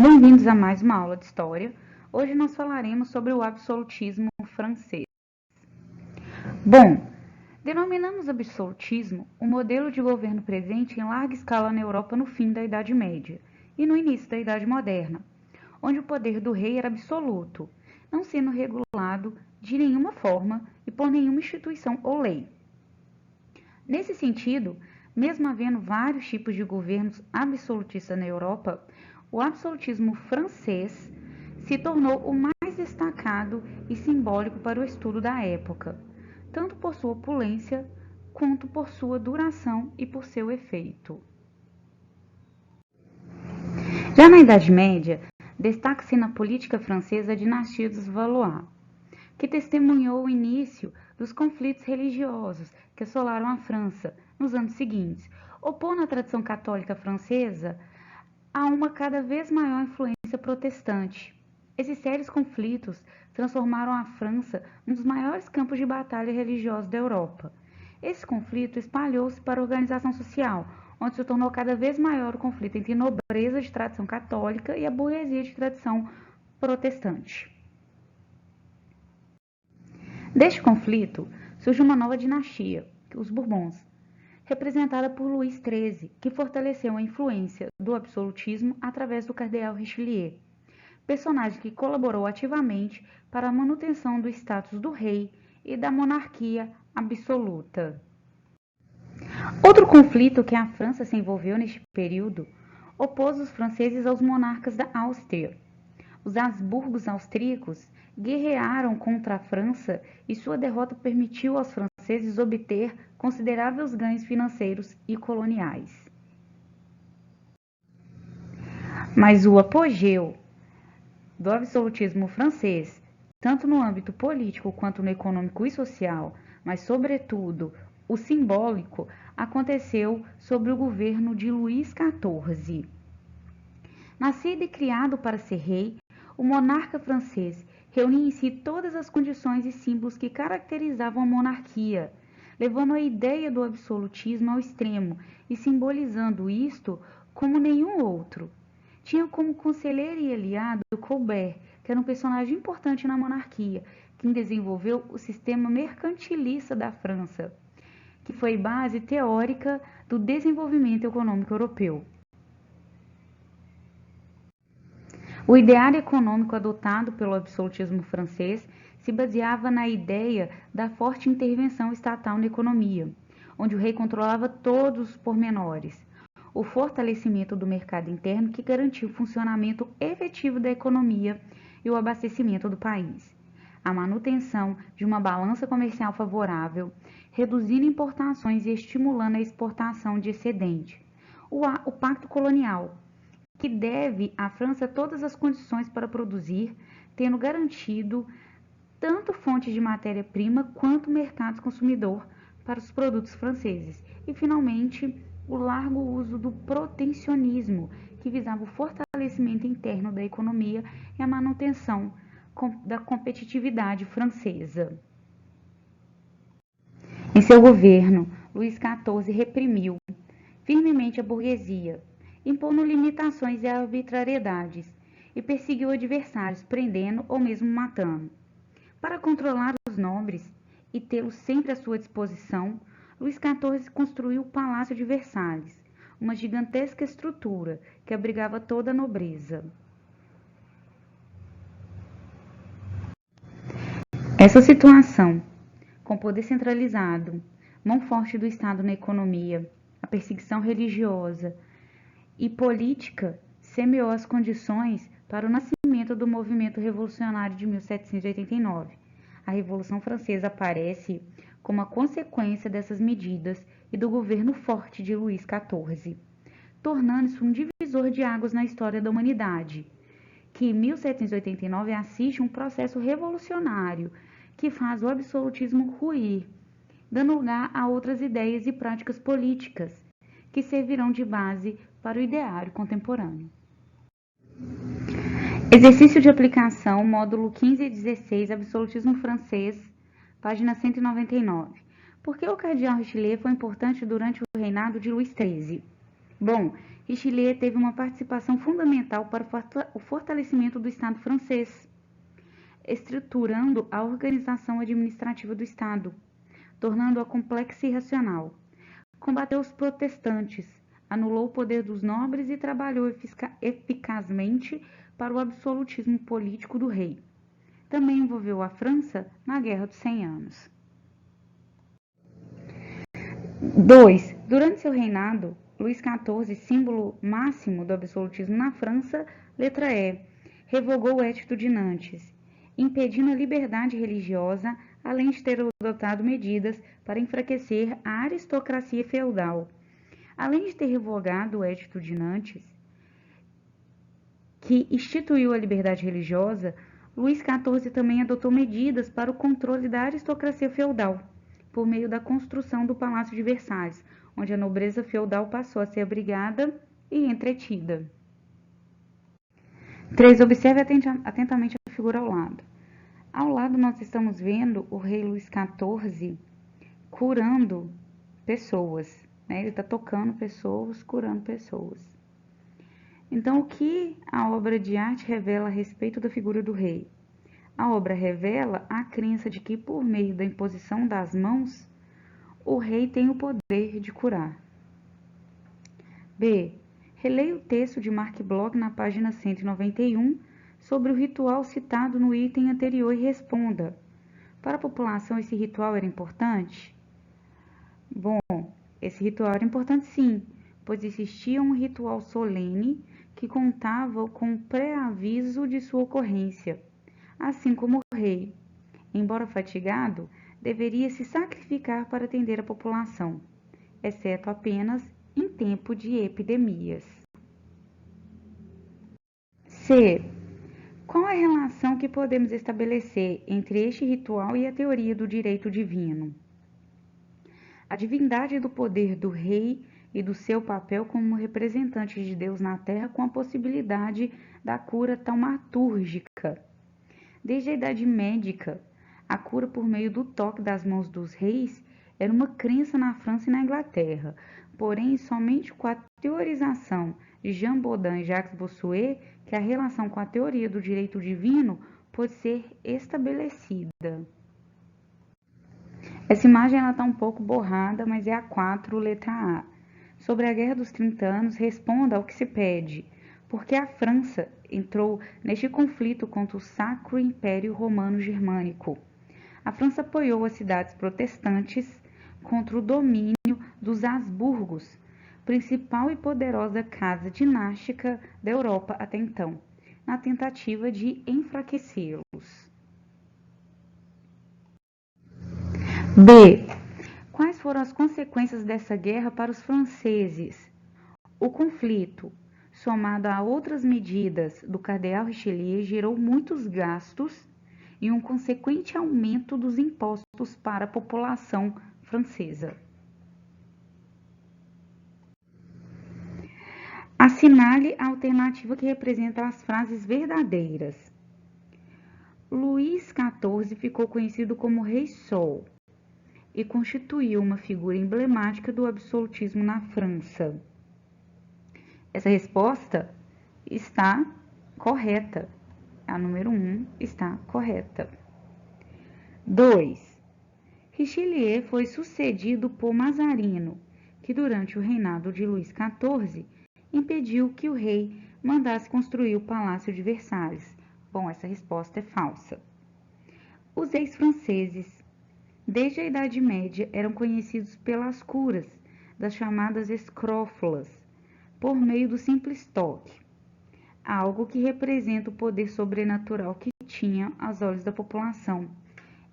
Bem-vindos a mais uma aula de História. Hoje nós falaremos sobre o absolutismo francês. Bom, denominamos absolutismo o modelo de governo presente em larga escala na Europa no fim da Idade Média e no início da Idade Moderna, onde o poder do rei era absoluto, não sendo regulado de nenhuma forma e por nenhuma instituição ou lei. Nesse sentido, mesmo havendo vários tipos de governos absolutistas na Europa, o absolutismo francês se tornou o mais destacado e simbólico para o estudo da época, tanto por sua opulência quanto por sua duração e por seu efeito. Já na Idade Média, destaca-se na política francesa a dinastia dos Valois, que testemunhou o início dos conflitos religiosos que assolaram a França nos anos seguintes, opondo a tradição católica francesa a uma cada vez maior influência protestante. Esses sérios conflitos transformaram a França num dos maiores campos de batalha religiosos da Europa. Esse conflito espalhou-se para a organização social, onde se tornou cada vez maior o conflito entre a nobreza de tradição católica e a burguesia de tradição protestante. Deste conflito surge uma nova dinastia, os Bourbons, representada por Luís XIII, que fortaleceu a influência do absolutismo através do cardeal Richelieu, personagem que colaborou ativamente para a manutenção do status do rei e da monarquia absoluta. Outro conflito que a França se envolveu neste período opôs os franceses aos monarcas da Áustria. Os Habsburgos austríacos guerrearam contra a França e sua derrota permitiu aos franceses obter consideráveis ganhos financeiros e coloniais. Mas o apogeu do absolutismo francês, tanto no âmbito político quanto no econômico e social, mas sobretudo o simbólico, aconteceu sob o governo de Luís XIV. Nascido e criado para ser rei, o monarca francês reunia em si todas as condições e símbolos que caracterizavam a monarquia, levando a ideia do absolutismo ao extremo e simbolizando isto como nenhum outro. Tinha como conselheiro e aliado Colbert, que era um personagem importante na monarquia, quem desenvolveu o sistema mercantilista da França, que foi base teórica do desenvolvimento econômico europeu. O ideário econômico adotado pelo absolutismo francês se baseava na ideia da forte intervenção estatal na economia, onde o rei controlava todos os pormenores, o fortalecimento do mercado interno que garantia o funcionamento efetivo da economia e o abastecimento do país, a manutenção de uma balança comercial favorável, reduzindo importações e estimulando a exportação de excedente, o pacto colonial, que deve à França todas as condições para produzir, tendo garantido tanto fontes de matéria-prima quanto mercado consumidor para os produtos franceses. E, finalmente, o largo uso do protecionismo, que visava o fortalecimento interno da economia e a manutenção da competitividade francesa. Em seu governo, Luís XIV reprimiu firmemente a burguesia, impondo limitações e arbitrariedades, e perseguiu adversários, prendendo ou mesmo matando. Para controlar os nobres e tê-los sempre à sua disposição, Luís XIV construiu o Palácio de Versalhes, uma gigantesca estrutura que abrigava toda a nobreza. Essa situação, com poder centralizado, mão forte do Estado na economia, a perseguição religiosa e política, semeou as condições para o nascimento do movimento revolucionário de 1789. A Revolução Francesa aparece como a consequência dessas medidas e do governo forte de Luís XIV, tornando-se um divisor de águas na história da humanidade, que em 1789 assiste um processo revolucionário que faz o absolutismo ruir, dando lugar a outras ideias e práticas políticas que servirão de base para o ideário contemporâneo. Exercício de aplicação, módulo 15 e 16, Absolutismo francês, página 199. Por que o cardeal Richelieu foi importante durante o reinado de Luís XIII? Bom, Richelieu teve uma participação fundamental para o fortalecimento do Estado francês, estruturando a organização administrativa do Estado, tornando-a complexa e racional. Combateu os protestantes, anulou o poder dos nobres e trabalhou eficazmente para o absolutismo político do rei. Também envolveu a França na Guerra dos 100 Anos. 2. Durante seu reinado, Luís XIV, símbolo máximo do absolutismo na França, letra E, revogou o Edito de Nantes, impedindo a liberdade religiosa, além de ter adotado medidas para enfraquecer a aristocracia feudal. Além de ter revogado o Edito de Nantes, que instituiu a liberdade religiosa, Luís XIV também adotou medidas para o controle da aristocracia feudal, por meio da construção do Palácio de Versalhes, onde a nobreza feudal passou a ser abrigada e entretida. 3. Observe atentamente a figura ao lado. Ao lado nós estamos vendo o rei Luís XIV curando pessoas, né? Ele está tocando pessoas, curando pessoas. Então, o que a obra de arte revela a respeito da figura do rei? A obra revela a crença de que, por meio da imposição das mãos, o rei tem o poder de curar. B. Releia o texto de Mark Bloch na página 191 sobre o ritual citado no item anterior e responda: para a população esse ritual era importante? Bom, esse ritual era importante sim, pois existia um ritual solene que contava com pré-aviso de sua ocorrência, assim como o rei, embora fatigado, deveria se sacrificar para atender a população, exceto apenas em tempo de epidemias. C. Qual a relação que podemos estabelecer entre este ritual e a teoria do direito divino? A divindade do poder do rei e do seu papel como representante de Deus na Terra com a possibilidade da cura taumatúrgica. Desde a Idade Média, a cura por meio do toque das mãos dos reis era uma crença na França e na Inglaterra, porém somente com a teorização de Jean Bodin e Jacques Bossuet que a relação com a teoria do direito divino pôde ser estabelecida. Essa imagem está um pouco borrada, mas é a 4, letra A. Sobre a Guerra dos 30 Anos, responda ao que se pede. Por que a França entrou neste conflito contra o Sacro Império Romano Germânico? A França apoiou as cidades protestantes contra o domínio dos Habsburgos, principal e poderosa casa dinástica da Europa até então, na tentativa de enfraquecê-los. B. Quais foram as consequências dessa guerra para os franceses? O conflito, somado a outras medidas do cardeal Richelieu, gerou muitos gastos e um consequente aumento dos impostos para a população francesa. Assinale a alternativa que representa as frases verdadeiras. Luís XIV ficou conhecido como Rei Sol e constituiu uma figura emblemática do absolutismo na França. Essa resposta está correta. A número 1 está correta. 2. Richelieu foi sucedido por Mazarino, que durante o reinado de Luís XIV impediu que o rei mandasse construir o Palácio de Versalhes. Bom, essa resposta é falsa. Os reis franceses, desde a Idade Média, eram conhecidos pelas curas, das chamadas escrófulas, por meio do simples toque, algo que representa o poder sobrenatural que tinha aos olhos da população.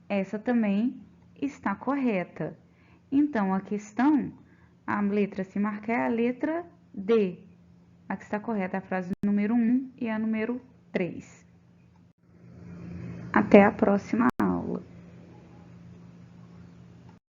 Essa também está correta. Então, a questão, a letra a se marcar é a letra D. A que está correta é a frase número 1 e a número 3. Até a próxima.